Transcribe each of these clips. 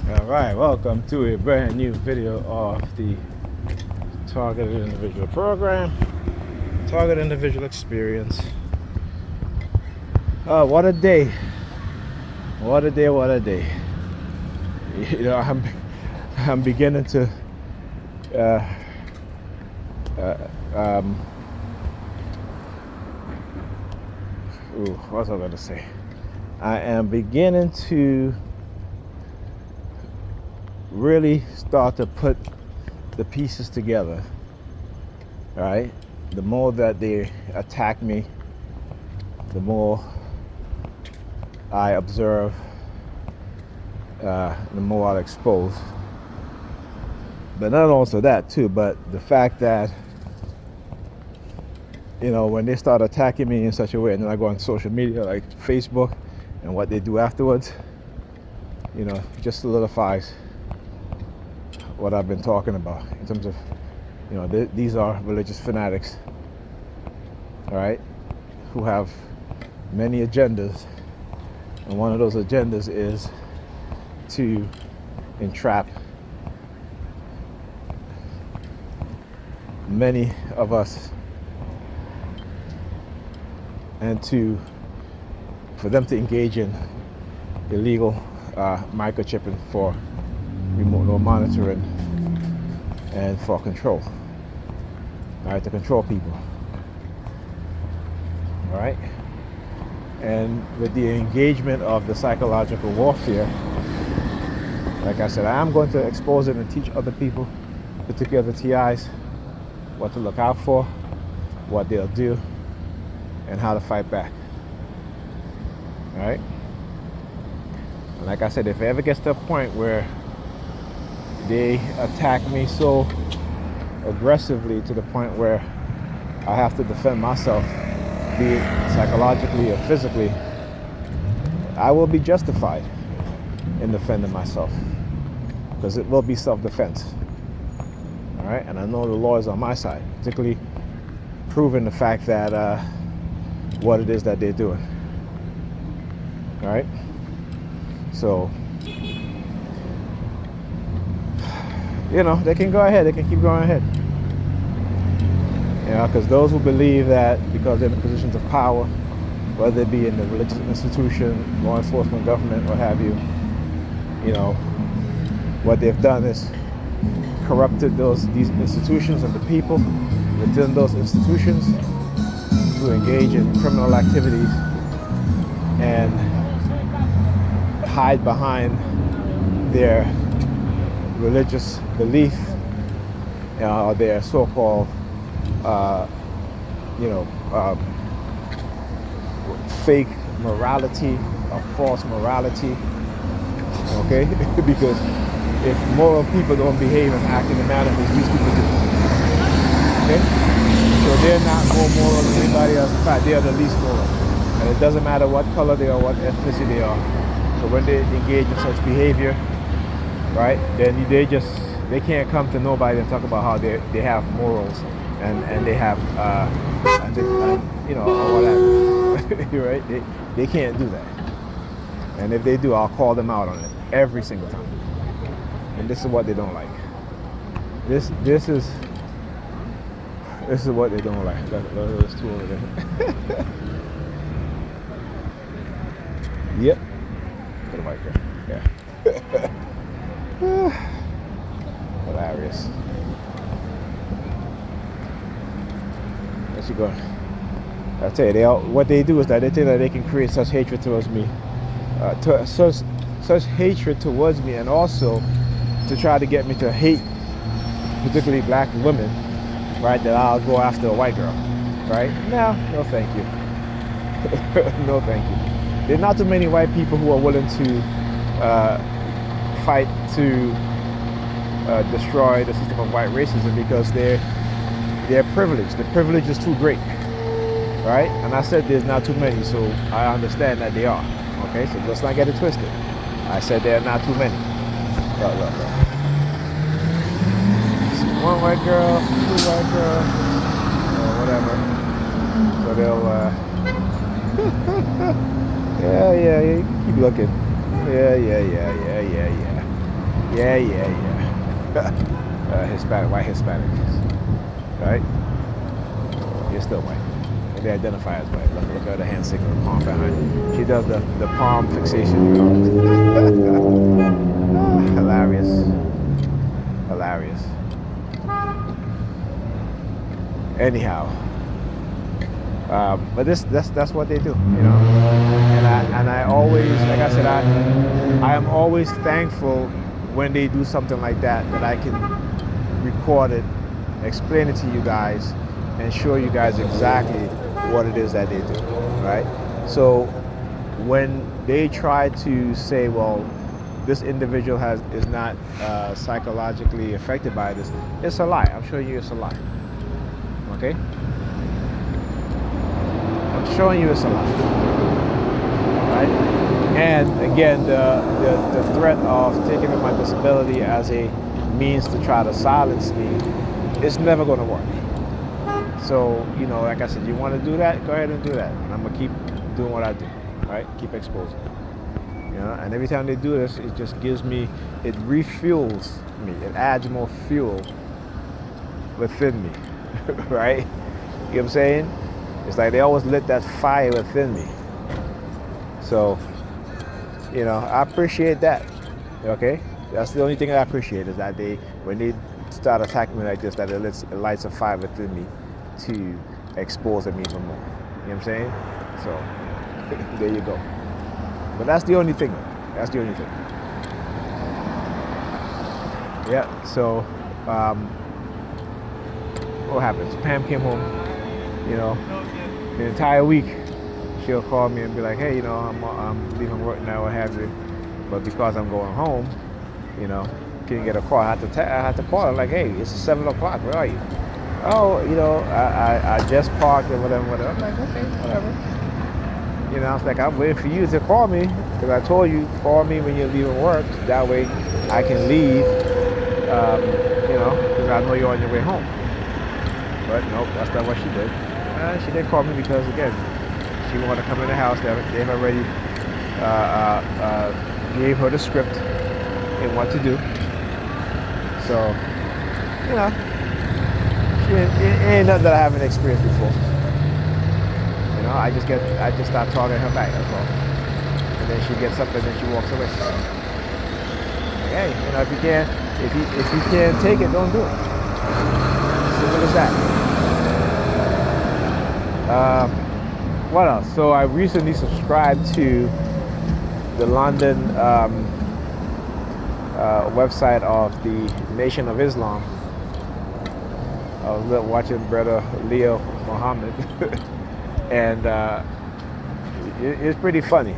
Alright, welcome to a brand new video of the Targeted Individual Program, Targeted Individual Experience. What a day. What a day, what a day. You know, I'm beginning to what was I gonna say? I am beginning to really start to put the pieces together. Right? The more that they attack me, the more I observe, the more I'll expose. But not also that too, but the fact that, you know, when they start attacking me in such a way, and then I go on social media like Facebook, and what they do afterwards, you know, just solidifies what I've been talking about in terms of, you know, these are religious fanatics, all right, who have many agendas, and one of those agendas is to entrap many of us and for them to engage in illegal microchipping for remote monitoring and for control, all right, to control people, all right. And with the engagement of the psychological warfare, like I said, I am going to expose it and teach other people, particularly the TIs, what to look out for, what they'll do, and how to fight back. All right. And like I said, if it ever gets to a point where they attack me so aggressively to the point where I have to defend myself, be it psychologically or physically, I will be justified in defending myself, because it will be self-defense. All right, and I know the law is on my side, particularly proving the fact that what it is that they're doing. All right, so you know, they can go ahead, they can keep going ahead. You know, because those who believe that because they're in positions of power, whether it be in the religious institution, law enforcement, government, what have you, you know, what they've done is corrupted these institutions and the people within those institutions to engage in criminal activities and hide behind their religious belief, or their so-called fake morality or false morality, okay? Because if moral people don't behave and act in the manner that these people do, okay? So they're not more moral than anybody else. In fact, they are the least moral. And it doesn't matter what color they are, what ethnicity they are. So when they engage in such behavior, right, then they can't come to nobody and talk about how they have morals and they have you know, all that. Right? They can't do that. And if they do, I'll call them out on it every single time. And this is what they don't like. This is what they don't like. There's two over there. Yep. Put them right there. Yeah. Hilarious. Let's go. I tell you, what they do is that they think that they can create such hatred towards me, such hatred towards me, and also to try to get me to hate, particularly black women, right? That I'll go after a white girl, right? No, thank you. No, thank you. There are not too many white people who are willing to fight to destroy the system of white racism, because they're privileged. The privilege is too great, right? And I said there's not too many, so I understand that they are. Okay, so let's not get it twisted. I said there are not too many. Look. One white girl, two white girls, or whatever. So they'll yeah, keep looking. Yeah. Yeah, yeah, yeah. Hispanic, white Hispanic, right? You're still white. And they identify as white. Look at her hand signal, the palm behind. She does the palm fixation drill. Hilarious, hilarious. Anyhow, but that's what they do, you know. And I always, like I said, I am always thankful when they do something like that I can record it, explain it to you guys, and show you guys exactly what it is that they do, right? So when they try to say, well, this individual is not psychologically affected by this, it's a lie. I'm showing you it's a lie. Okay? I'm showing you it's a lie. Right? And again, the threat of taking up my disability as a means to try to silence me is never going to work. So, you know, like I said, you want to do that, go ahead and do that. And I'm going to keep doing what I do, right? Keep exposing. You know, and every time they do this, it just gives me, it refuels me. It adds more fuel within me, right? You know what I'm saying? It's like they always lit that fire within me. So, you know, I appreciate that. Okay? That's the only thing I appreciate is that when they start attacking me like this, that it lights a fire within me to expose them even more. You know what I'm saying? So, there you go. But that's the only thing. That's the only thing. Yeah, so, what happens? Pam came home, you know, the entire week. She'll call me and be like, hey, you know, I'm leaving work now, what have you. But because I'm going home, you know, can you get a call? I had to call her like, hey, it's 7 o'clock. Where are you? Oh, you know, I just parked and whatever. I'm like, okay, whatever. You know, I was like, I'm waiting for you to call me because I told you, call me when you're leaving work. That way I can leave, you know, because I know you're on your way home. But nope, that's not what she did. She did call me because, again, she wanted to come in the house. They've already gave her the script and what to do. So, you know, it ain't nothing that I haven't experienced before. You know, I just start talking to her back. That's all. And then she gets up and then she walks away. Like, hey, you know, if you can't take it, don't do it. Simple as that. What else? So I recently subscribed to the London website of the Nation of Islam. I was watching Brother Leo Muhammad, and it's pretty funny.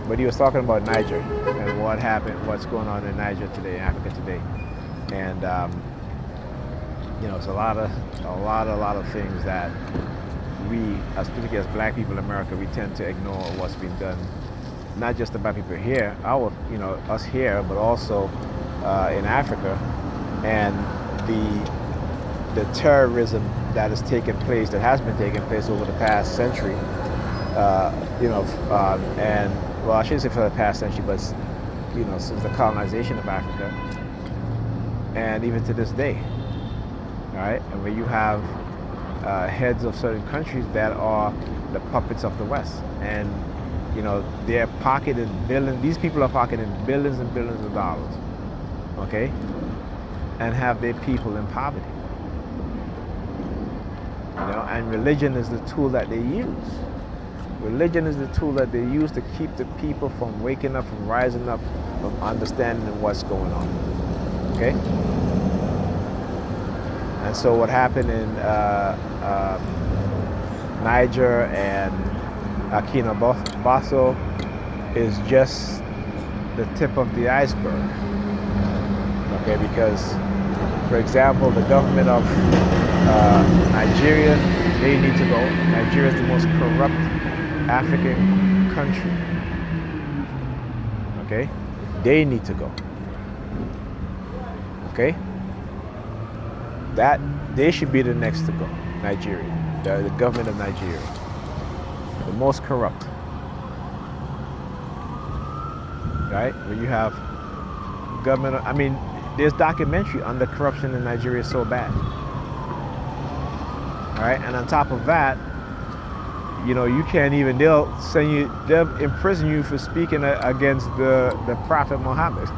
But he was talking about Niger and what happened, what's going on in Niger today, Africa today, and you know, it's a lot of things that we, especially as black people in America, we tend to ignore what's being done, not just the black people here, us here, but also in Africa, and the terrorism that has been taking place over the past century, and well, I shouldn't say for the past century, but you know, since the colonization of Africa, and even to this day, all right, and where you have heads of certain countries that are the puppets of the West, and you know, they're pocketing billions. These people are pocketing billions and billions of dollars, okay, and have their people in poverty. You know, and religion is the tool that they use. Religion is the tool that they use to keep the people from waking up, from rising up, from understanding what's going on. Okay. And so what happened in Niger and Burkina Faso is just the tip of the iceberg. Okay, because, for example, the government of Nigeria, they need to go. Nigeria is the most corrupt African country. Okay, they need to go. Okay. That they should be the next to go. Nigeria, the government of Nigeria, the most corrupt. Right? Where you have government. I mean, there's documentary on the corruption in Nigeria is so bad. All right, and on top of that, you can't even. They'll imprison you for speaking against the Prophet Muhammad.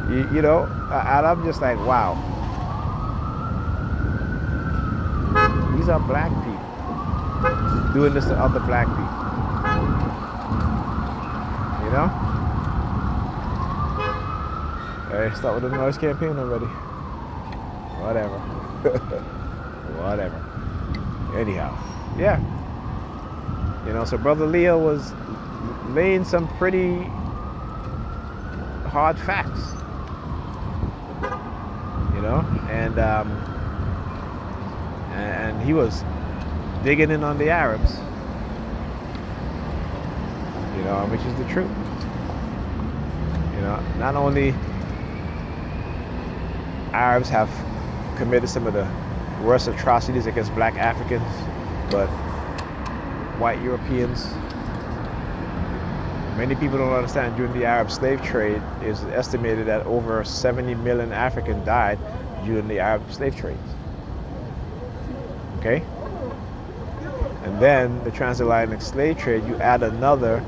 And I'm just like, wow. These are black people doing this to other black people. Hey, start with the noise campaign already. Whatever. Whatever. Anyhow, yeah. So Brother Leo was laying some pretty hard facts. And he was digging in on the Arabs, which is the truth. Not only Arabs have committed some of the worst atrocities against black Africans, but white Europeans. Many people don't understand during the Arab slave trade, it's estimated that over 70 million Africans died during the Arab slave trades. Okay? And then the transatlantic slave trade, you add another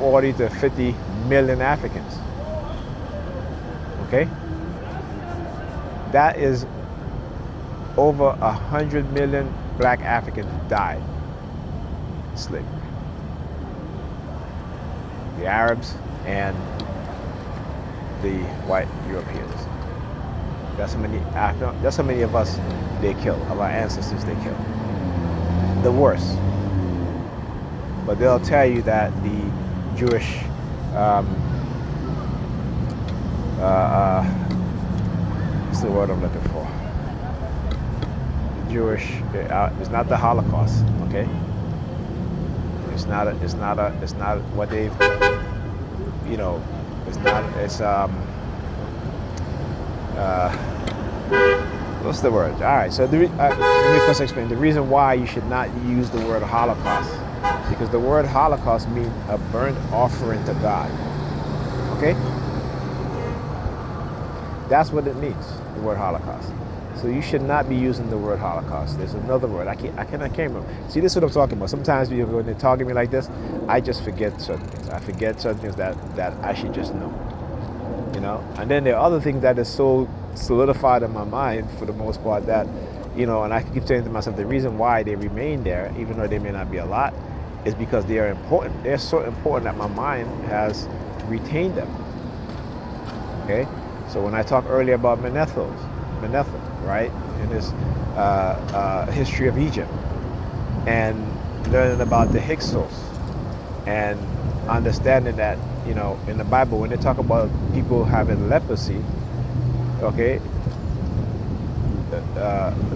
40 to 50 million Africans. Okay? That is over 100 million black Africans died in slavery. The Arabs and the white Europeans. That's how many of us they killed, of our ancestors they killed. The worst. But they'll tell you that the Jewish what's the word I'm looking for? Jewish, it's not the Holocaust, okay? It's not what they've, what's the word? All right, so let me first explain. The reason why you should not use the word Holocaust, because the word Holocaust means a burnt offering to God, okay? That's what it means, the word Holocaust. So you should not be using the word Holocaust. There's another word. I can't remember. See, this is what I'm talking about. Sometimes when they're talking to me like this, I just forget certain things. I forget certain things that I should just know. And then there are other things that is so solidified in my mind for the most part that, and I keep saying to myself, the reason why they remain there, even though they may not be a lot, is because they are important. They're so important that my mind has retained them. Okay? So when I talked earlier about Menethil, right, in his history of Egypt, and learning about the Hyksos, and understanding that, in the Bible, when they talk about people having leprosy, okay,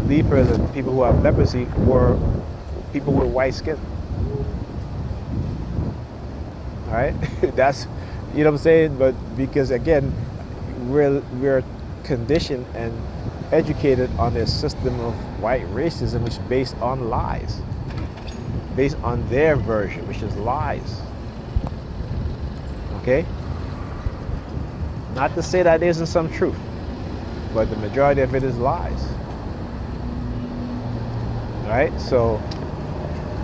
lepers and people who have leprosy were people with white skin. All right, that's, what I'm saying, but because again, we're conditioned and educated on this system of white racism, which is based on lies, based on their version, which is lies. Okay? Not to say that there isn't some truth, but the majority of it is lies. Right? So,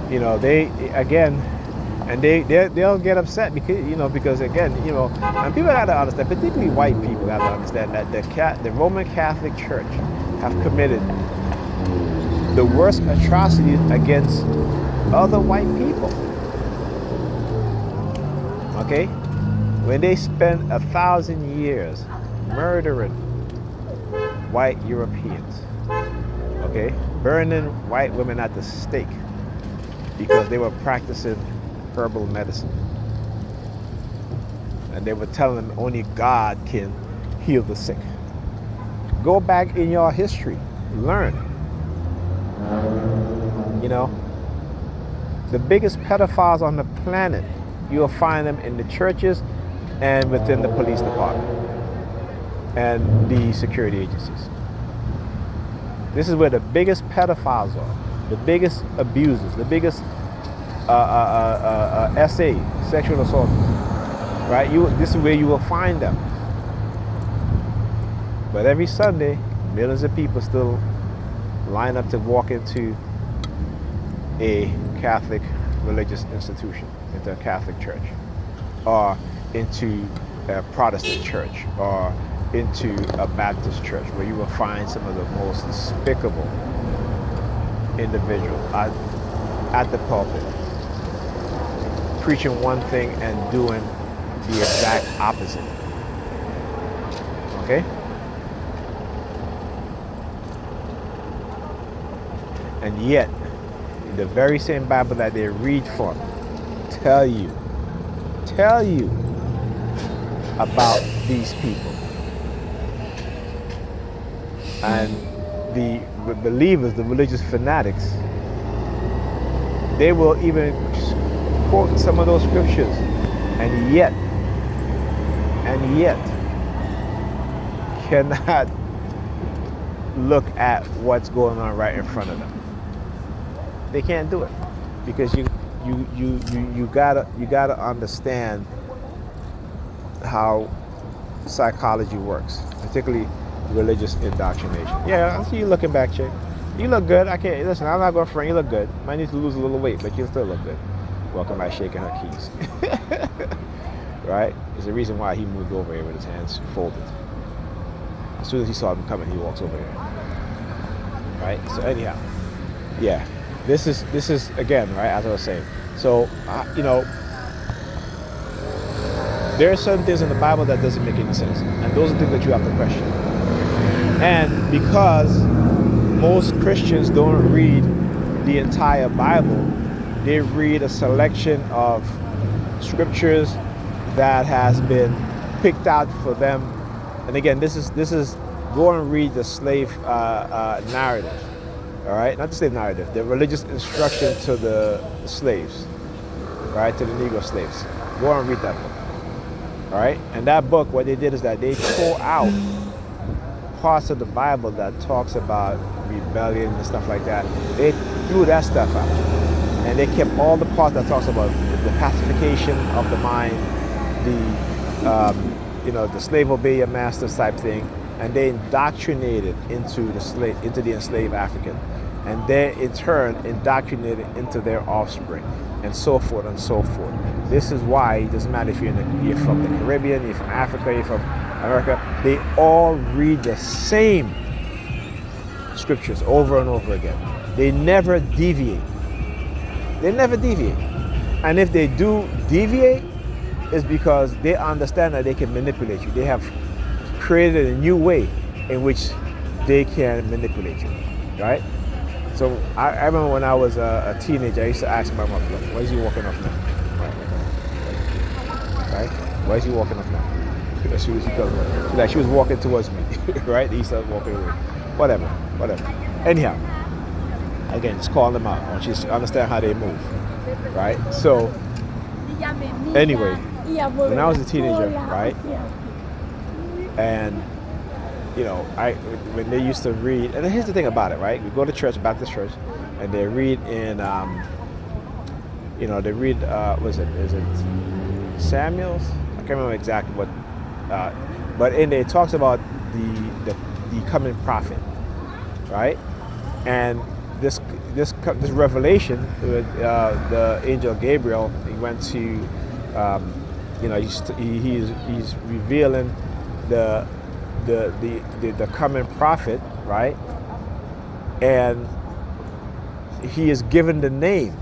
they again, and they'll get upset because again, and people have to understand, particularly white people have to understand that the Roman Catholic Church have committed the worst atrocities against other white people. Okay? When they spent 1,000 years murdering white Europeans, okay, burning white women at the stake because they were practicing herbal medicine. And they were telling them only God can heal the sick. Go back in your history, learn. The biggest pedophiles on the planet, you'll find them in the churches and within the police department and the security agencies. This is where the biggest pedophiles are, the biggest abusers, the biggest SA, sexual assault. right? This is where you will find them. But every Sunday, millions of people still line up to walk into a Catholic religious institution, into a Catholic church, or into a Protestant church, or into a Baptist church, where you will find some of the most despicable individuals at the pulpit, preaching one thing and doing the exact opposite. Okay? And yet, the very same Bible that they read from tell you about these people. And the believers, the religious fanatics, they will even quote some of those scriptures, and yet cannot look at what's going on right in front of them. They can't do it because you gotta understand how psychology works, particularly religious indoctrination. Yeah, I see you looking back, Chick. You look good. I can't listen. I'm not going to front. You look good. Might need to lose a little weight, but you still look good. Welcome by shaking her keys. Right? There's a reason why he moved over here with his hands folded. As soon as he saw them coming, he walks over here. Right? So anyhow, yeah. This is again, right, as I was saying. So there are certain things in the Bible that doesn't make any sense, and those are things that you have to question. And because most Christians don't read the entire Bible, they read a selection of scriptures that has been picked out for them. And again, this is go and read the slave narrative. All right, not the slave narrative, the religious instruction to the slaves, right, to the Negro slaves. Go and read that book. All right, and that book, what they did is that they tore out parts of the Bible that talks about rebellion and stuff like that. They threw that stuff out, and they kept all the parts that talks about the pacification of the mind, the slave obey your master type thing, and they indoctrinated into the enslaved African, and they in turn indoctrinated into their offspring, and so forth and so forth. This is why it doesn't matter if you're from the Caribbean, you're from Africa, you're from America, they all read the same scriptures over and over again. They never deviate. They never deviate. And if they do deviate, it's because they understand that they can manipulate you. They have created a new way in which they can manipulate you, right? So I remember when I was a teenager, I used to ask my mother, why is he walking off now? Right? Why is he walking off now? She was walking towards me, right? He started walking away. Whatever. Anyhow, again, just call them out. I want you to understand how they move, right? So, anyway, when I was a teenager, right? And when they used to read, and here's the thing about it, right? We go to church, Baptist church, and they read in, is it Samuel's? I can't remember exactly what, but in there it talks about the coming prophet, right? And this revelation, the angel Gabriel, he went to, he's revealing the coming prophet, right? And he is given the name.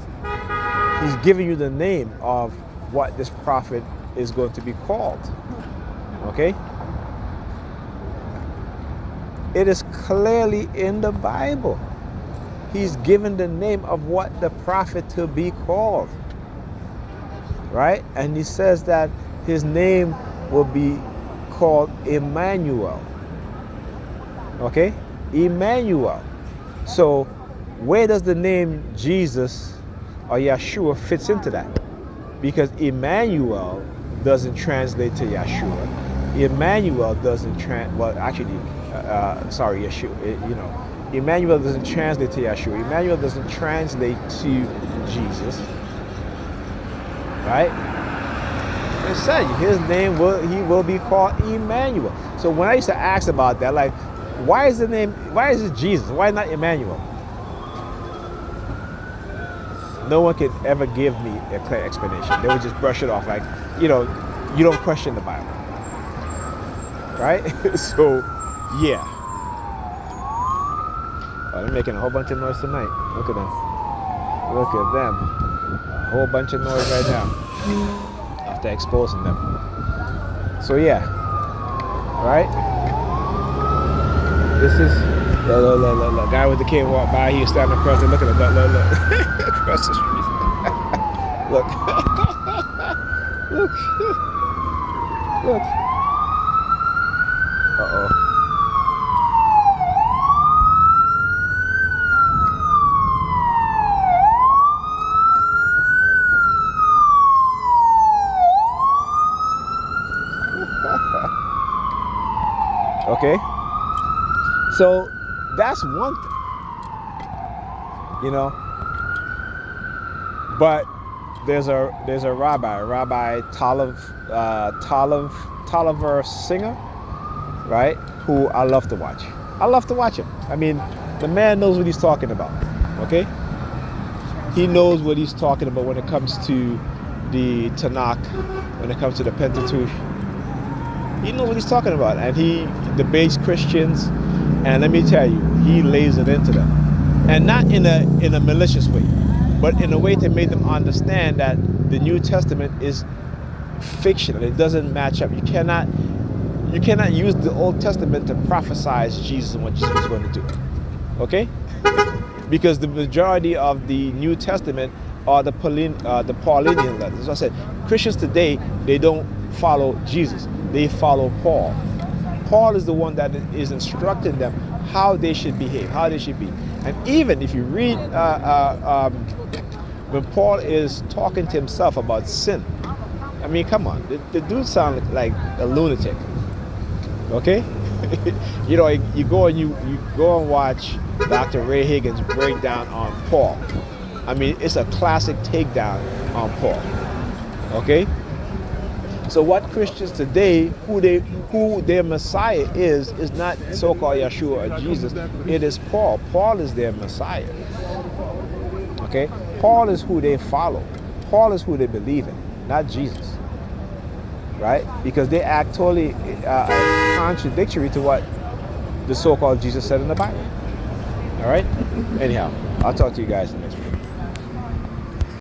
He's giving you the name of what this prophet is going to be called. Okay? It is clearly in the Bible. He's given the name of what the prophet to be called. Right? And he says that his name will be called Emmanuel. Okay? Emmanuel. So where does the name Jesus or Yeshua fits into that? Because Emmanuel doesn't translate to Yeshua. Emmanuel doesn't Yeshua. Emmanuel doesn't translate to Yeshua. Emmanuel doesn't translate to Jesus. Right? It said his name he will be called Emmanuel. So when I used to ask about that, like, why is it Jesus? Why not Emmanuel? No one could ever give me a clear explanation. They would just brush it off like, you don't question the Bible. Right? So, yeah. Oh, they're making a whole bunch of noise tonight. Look at them. Look at them. A whole bunch of noise right now. After exposing them. So, yeah. Right? This is look. Guy with the cane walked by. He was standing across the look at him. Look. Across the street. Look. Look. Look. Uh-oh. Okay. So that's one thing. But there's a Rabbi Tolliver Singer, right? Who I love to watch. I love to watch him. I mean, the man knows what he's talking about. Okay? He knows what he's talking about when it comes to the Tanakh, when it comes to the Pentateuch. He knows what he's talking about, and he debates Christians. And let me tell you, he lays it into them, and not in a malicious way, but in a way to make them understand that the New Testament is fictional. It doesn't match up. You cannot use the Old Testament to prophesize Jesus and what Jesus is going to do. Okay? Because the majority of the New Testament are the Paulinian letters. As I said, Christians today, they don't follow Jesus. They follow Paul. Paul is the one that is instructing them how they should behave, how they should be. And even if you read when Paul is talking to himself about sin, I mean, come on, the dude sounds like a lunatic. Okay? You go and watch Dr. Ray Higgins breakdown on Paul. I mean, it's a classic takedown on Paul. Okay? So what Christians today, who their Messiah is not so-called Yeshua or Jesus. It is Paul. Paul is their Messiah. Okay? Paul is who they follow. Paul is who they believe in, not Jesus. Right? Because they act totally contradictory to what the so-called Jesus said in the Bible. All right? Anyhow, I'll talk to you guys in the next